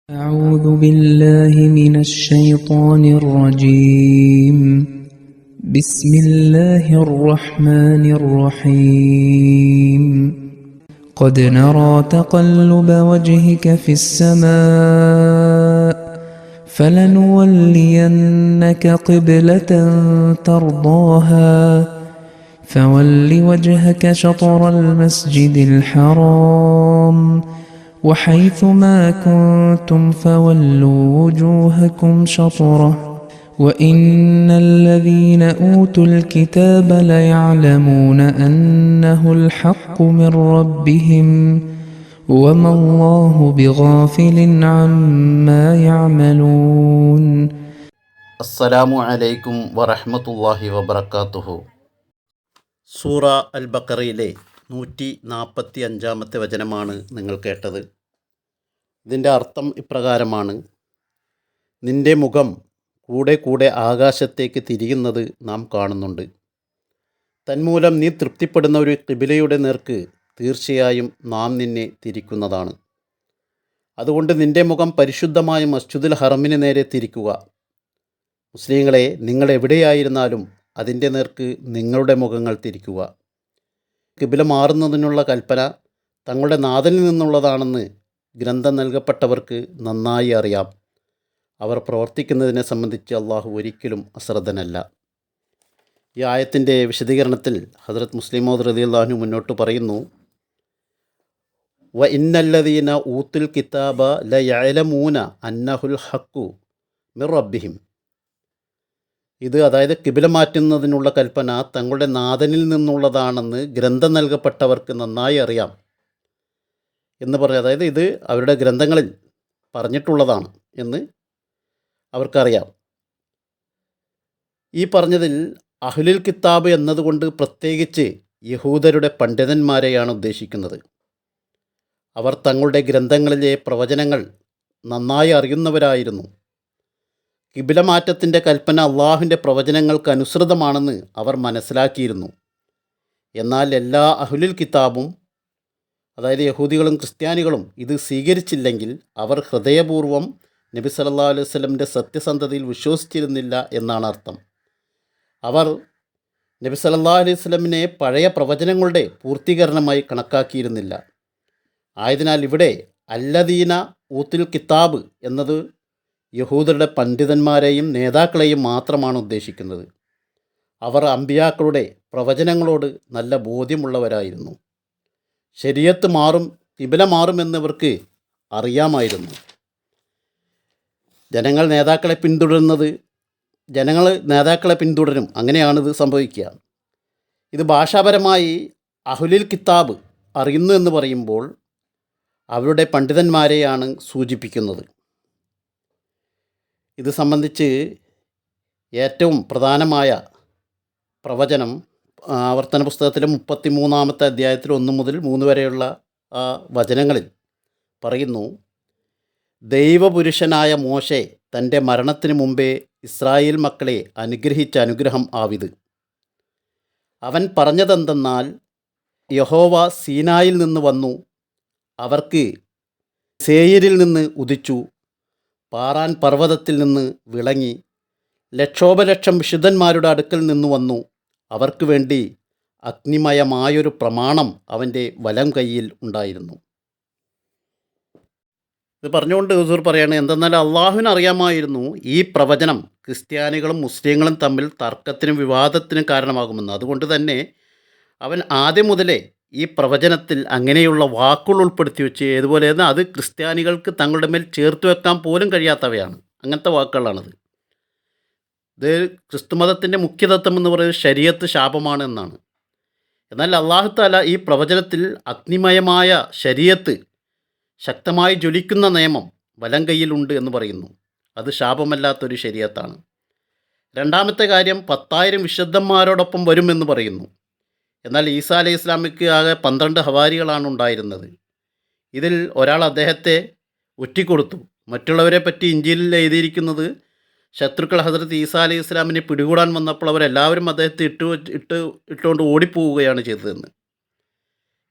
أعوذ بالله من الشيطان الرجيم. بسم الله الرحمن الرحيم. قد نرى تقلب وجهك في السماء فلنولينك قبلة ترضاها فول وجهك شطر المسجد الحرام وحيث ما كنتم فولوا وجوهكم شطره وإن الذين أوتوا الكتاب ليعلمون أنه الحق من ربهم وما الله بغافل عما يعملون. അസ്സലാമു അലൈക്കും വറഹ്മത്തുള്ളാഹി വബറകാതുഹു. സൂറ അൽ ബഖറയിലെ 145 വചനമാണ് നിങ്ങൾ കേട്ടത്. ഇതിൻ്റെ അർത്ഥം ഇപ്രകാരമാണ്: നിൻ്റെ മുഖം കൂടെ കൂടെ ആകാശത്തേക്ക് തിരിയുന്നത് നാം കാണുന്നുണ്ട്. തന്മൂലം നീ തൃപ്തിപ്പെടുന്ന ഒരു ഖിബിലയുടെ നേർക്ക് തീർച്ചയായും നാം നിന്നെ തിരിക്കുന്നതാണ്. അതുകൊണ്ട് നിൻ്റെ മുഖം പരിശുദ്ധമായ മസ്ജിദുൽ ഹറമിന് നേരെ തിരിക്കുക. മുസ്ലിങ്ങളെ, നിങ്ങൾ എവിടെയായിരുന്നാലും അതിൻ്റെ നേർക്ക് നിങ്ങളുടെ മുഖങ്ങൾ തിരിക്കുക. ഖിബില മാറുന്നതിനുള്ള കൽപ്പന തങ്ങളുടെ നാഥനിൽ നിന്നുള്ളതാണെന്ന് ഗ്രന്ഥം നൽകപ്പെട്ടവർക്ക് നന്നായി അറിയാം. അവർ പ്രവർത്തിക്കുന്നതിനെ സംബന്ധിച്ച് അള്ളാഹു ഒരിക്കലും അശ്രദ്ധനല്ല. ഈ ആയത്തിൻ്റെ വിശദീകരണത്തിൽ ഹദ്റത്ത് മുസ്ലിം മൗദ് റളിയല്ലാഹു അൻഹു മുന്നോട്ട് പറയുന്നു: വ ഇന്നല്ലദീന ഊത്തുൽ കിതാബ ലയഅലമൂന അന്നഹുൽ ഹഖു മിർ റബ്ബിഹിം. ഇത് അതായത് കിബില മാറ്റുന്നതിനുള്ള കൽപ്പന തങ്ങളുടെ നാഥനിൽ നിന്നുള്ളതാണെന്ന് ഗ്രന്ഥം നൽകപ്പെട്ടവർക്ക് നന്നായി അറിയാം എന്ന് പറയും. അതായത് ഇത് അവരുടെ ഗ്രന്ഥങ്ങളിൽ പറഞ്ഞിട്ടുള്ളതാണ് എന്ന് അവർക്കറിയാം. ഈ പറഞ്ഞതിൽ അഹ്ലുൽ കിതാബ് എന്നതുകൊണ്ട് പ്രത്യേകിച്ച് യഹൂദരുടെ പണ്ഡിതന്മാരെയാണ് ഉദ്ദേശിക്കുന്നത്. അവർ തങ്ങളുടെ ഗ്രന്ഥങ്ങളിലെ പ്രവചനങ്ങൾ നന്നായി അറിയുന്നവരായിരുന്നു. കിബില മാറ്റത്തിൻ്റെ കൽപ്പന അള്ളാഹുവിൻ്റെ പ്രവചനങ്ങൾക്ക് അനുസൃതമാണെന്ന് അവർ മനസ്സിലാക്കിയിരുന്നു. എന്നാൽ എല്ലാ അഹ്ലുൽ കിതാബും, അതായത് യഹൂദികളും ക്രിസ്ത്യാനികളും ഇത് സ്വീകരിച്ചില്ലെങ്കിൽ അവർ ഹൃദയപൂർവ്വം നബി സല്ലല്ലാഹു അലൈഹി വസല്ലമിൻ്റെ സത്യസന്ധതയിൽ വിശ്വസിച്ചിരുന്നില്ല എന്നാണ് അർത്ഥം. അവർ നബി സല്ലല്ലാഹു അലൈഹി വസല്ലമിനെ പഴയ പ്രവചനങ്ങളുടെ പൂർത്തീകരണമായി കണക്കാക്കിയിരുന്നില്ല. ആയതിനാൽ ഇവിടെ അല്ലദീന ഊത്തുൽ കിതാബ് എന്നത് യഹൂദരുടെ പണ്ഡിതന്മാരെയും നേതാക്കളെയും മാത്രമാണ് ഉദ്ദേശിക്കുന്നത്. അവർ അമ്പിയാക്കളുടെ പ്രവചനങ്ങളോട് നല്ല ബോധ്യമുള്ളവരായിരുന്നു. ശരീഅത്ത് മാറും, ഖിബല മാറുമെന്നവർക്ക് അറിയാമായിരുന്നു. ജനങ്ങൾ നേതാക്കളെ പിന്തുടരും. അങ്ങനെയാണിത് സംഭവിക്കുക. ഇത് ഭാഷാപരമായി അഹ്ലുൽ കിതാബ് അറിയുന്നു എന്ന് പറയുമ്പോൾ അവരുടെ പണ്ഡിതന്മാരെയാണ് സൂചിപ്പിക്കുന്നത്. ഇത് സംബന്ധിച്ച് ഏറ്റവും പ്രധാനമായ പ്രവചനം ആവർത്തന പുസ്തകത്തിലെ 33-ാമത്തെ അധ്യായത്തിൽ 1 മുതൽ 3 വരെയുള്ള വചനങ്ങളിൽ പറയുന്നു: ദൈവപുരുഷനായ മോശെ തൻ്റെ മരണത്തിന് മുമ്പേ ഇസ്രായേൽ മക്കളെ അനുഗ്രഹിച്ച അനുഗ്രഹം ആവിത്. അവൻ പറഞ്ഞതെന്തെന്നാൽ, യഹോവ സീനായിൽ നിന്ന് വന്നു, അവർക്ക് സേയിരിൽ നിന്ന് ഉദിച്ചു, പാറാൻ പർവ്വതത്തിൽ നിന്ന് വിളങ്ങി, ലക്ഷോപലക്ഷം വിശുദ്ധന്മാരുടെ അടുക്കൽ നിന്ന് വന്നു, അവർക്ക് വേണ്ടി അഗ്നിമയമായൊരു പ്രമാണം അവൻ്റെ വലം കൈയിൽ ഉണ്ടായിരുന്നു. ഇത് പറഞ്ഞുകൊണ്ട് ഹുസൂർ പറയാണ്, എന്തെന്നാൽ അള്ളാഹുവിന് അറിയാമായിരുന്നു ഈ പ്രവചനം ക്രിസ്ത്യാനികളും മുസ്ലിങ്ങളും തമ്മിൽ തർക്കത്തിനും വിവാദത്തിനും കാരണമാകുമെന്ന്. അതുകൊണ്ട് തന്നെ അവൻ ആദ്യം മുതലേ ഈ പ്രവചനത്തിൽ അങ്ങനെയുള്ള വാക്കുകൾ ഉൾപ്പെടുത്തി വെച്ച്, ഏതുപോലെ അത് ക്രിസ്ത്യാനികൾക്ക് തങ്ങളുടെ മേൽ ചേർത്ത് വെക്കാൻ പോലും കഴിയാത്തവയാണ്. അങ്ങനത്തെ വാക്കുകളാണത്. ഇത് ക്രിസ്തുമതത്തിൻ്റെ മുഖ്യതത്വം എന്ന് പറയുന്നത് ശരീഅത്ത് ശാപമാണ് എന്നാണ്. എന്നാൽ അല്ലാഹു തആല ഈ പ്രവചനത്തിൽ അഗ്നിമയമായ ശരീഅത്ത്, ശക്തമായി ജ്വലിക്കുന്ന നിയമം വലം കയ്യിലുണ്ട് എന്ന് പറയുന്നു. അത് ശാപമല്ലാത്തൊരു ശരീഅത്താണ്. രണ്ടാമത്തെ കാര്യം, 10,000 വിശുദ്ധന്മാരോടൊപ്പം വരുമെന്ന് പറയുന്നു. എന്നാൽ ഈസാ അലൈഹി ഇസ്ലാമിക്ക് ആകെ 12 ഹവാരികളാണ് ഉണ്ടായിരുന്നത്. ഇതിൽ ഒരാൾ അദ്ദേഹത്തെ ഒറ്റിക്കൊടുത്തു. മറ്റുള്ളവരെ പറ്റി ഇഞ്ചീലിൽ എഴുതിയിരിക്കുന്നത് ശത്രുക്കൾ ഹസ്രത്ത് ഈസാ അലൈഹി ഇസ്ലാമിനെ പിടികൂടാൻ വന്നപ്പോൾ അവരെല്ലാവരും അദ്ദേഹത്തെ ഇട്ടുകൊണ്ട് ഓടിപ്പോവുകയാണ് ചെയ്തതെന്ന്.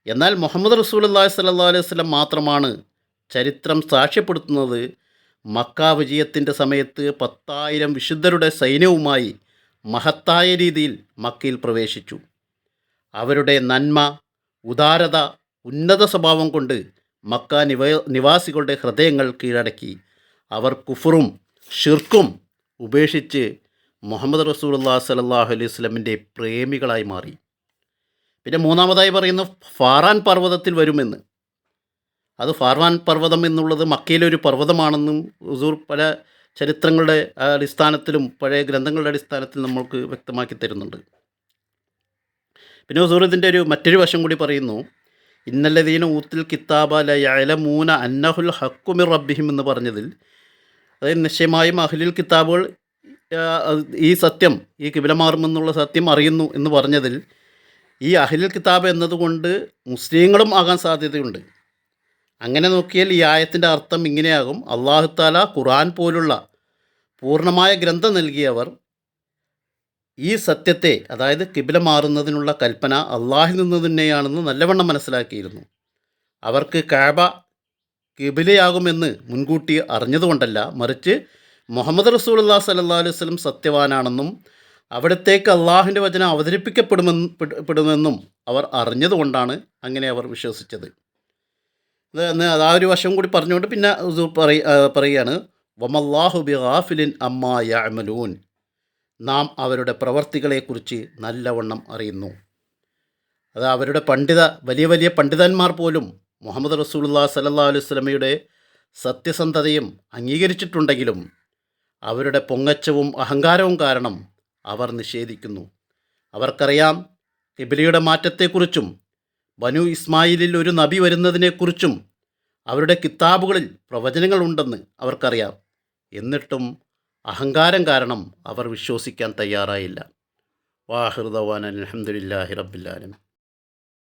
എന്നാൽ മുഹമ്മദ് റസൂലുള്ളാഹി സ്വല്ലല്ലാഹു അലൈഹി വസല്ലം മാത്രമാണ് ചരിത്രം സാക്ഷ്യപ്പെടുത്തുന്നത് മക്ക വിജയത്തിൻ്റെ സമയത്ത് 10,000 വിശുദ്ധരുടെ സൈന്യവുമായി മഹത്തായ രീതിയിൽ മക്കയിൽ പ്രവേശിച്ചു. അവരുടെ നന്മ, ഉദാരത, ഉന്നത സ്വഭാവം കൊണ്ട് മക്ക നിവാസികളുടെ ഹൃദയങ്ങൾ കീഴടക്കി. അവർ കുഫറും ഷിർക്കും ഉപേക്ഷിച്ച് മുഹമ്മദ് റസൂലുള്ളാഹി സ്വല്ലല്ലാഹു അലൈഹി വസല്ലമിൻ്റെ പ്രേമികളായി മാറി. പിന്നെ മൂന്നാമതായി പറയുന്നു ഫാറാൻ പർവ്വതത്തിൽ വരുമെന്ന്. അത് ഫാർവാൻ പർവ്വതം എന്നുള്ളത് മക്കയിലെ ഒരു പർവ്വതമാണെന്നും ഹുസൂർ പല ചരിത്രങ്ങളുടെ അടിസ്ഥാനത്തിലും പഴയ ഗ്രന്ഥങ്ങളുടെ അടിസ്ഥാനത്തിൽ നമ്മൾക്ക് വ്യക്തമാക്കി തരുന്നുണ്ട്. പിന്നെ ഹുസൂർ ഇതിൻ്റെ മറ്റൊരു വശം കൂടി പറയുന്നു. ഇന്നല്ലദീന ഊത്തിൽ കിതാബ ല യഅലമൂന അന്നഹുൽ ഹഖ്ഖു മിർ റബ്ബിഹിം എന്ന് പറഞ്ഞതിൽ, അതായത് നിശ്ചയമായും അഹ്ലുൽ കിതാബുകൾ ഈ സത്യം, ഈ കിബില മാറുമെന്നുള്ള സത്യം അറിയുന്നു എന്ന് പറഞ്ഞതിൽ, ഈ അഹ്ലുൽ കിതാബ് എന്നതുകൊണ്ട് മുസ്ലിങ്ങളും ആകാൻ സാധ്യതയുണ്ട്. അങ്ങനെ നോക്കിയാൽ ഈ ആയത്തിൻ്റെ അർത്ഥം ഇങ്ങനെയാകും: അല്ലാഹു തആല ഖുർആൻ പോലുള്ള പൂർണ്ണമായ ഗ്രന്ഥം നൽകിയവർ ഈ സത്യത്തെ, അതായത് കിബില മാറുന്നതിനുള്ള കൽപ്പന അള്ളാഹിൽ നിന്ന് തന്നെയാണെന്ന് നല്ലവണ്ണം മനസ്സിലാക്കിയിരുന്നു. അവർക്ക് കഅബ കിബിലയാകുമെന്ന് മുൻകൂട്ടി അറിഞ്ഞതുകൊണ്ടല്ല, മറിച്ച് മുഹമ്മദ് റസൂലുള്ളാഹി സ്വല്ലല്ലാഹു അലൈഹി വസല്ലം സത്യവാനാണെന്നും അവിടത്തേക്ക് അള്ളാഹുവിൻ്റെ വചനം അവതരിപ്പിക്കപ്പെടുമെന്നും അവർ അറിഞ്ഞതുകൊണ്ടാണ് അങ്ങനെ അവർ വിശ്വസിച്ചത്. ആ ഒരു വശം കൂടി പറഞ്ഞുകൊണ്ട് പിന്നെ പറയുകയാണ്, വമല്ലാഹു ബിഗാഫിലിൻ അമ്മാ യഅമലൂൻ, നാം അവരുടെ പ്രവർത്തികളെക്കുറിച്ച് നല്ലവണ്ണം അറിയുന്നു. അത് അവരുടെ വലിയ വലിയ പണ്ഡിതന്മാർ പോലും മുഹമ്മദ് റസൂലുള്ളാഹി സ്വല്ലല്ലാഹു അലൈഹി വസല്ലമയുടെ സത്യസന്ധതയും അംഗീകരിച്ചിട്ടുണ്ടെങ്കിലും അവരുടെ പൊങ്ങച്ചവും അഹങ്കാരവും കാരണം അവർ നിഷേധിക്കുന്നു. അവർക്കറിയാം ഖിബ്ലയുടെ മാറ്റത്തെക്കുറിച്ചും ബനു ഇസ്മായിലിൽ ഒരു നബി വരുന്നതിനെക്കുറിച്ചും അവരുടെ കിതാബുകളിൽ പ്രവചനങ്ങളുണ്ടെന്ന് അവർക്കറിയാം. എന്നിട്ടും അഹങ്കാരം കാരണം അവർ വിശ്വസിക്കാൻ തയ്യാറായില്ല. വാഹിർ ദവാന അൽഹംദുലില്ലാഹി റബ്ബിൽ ആലമീൻ.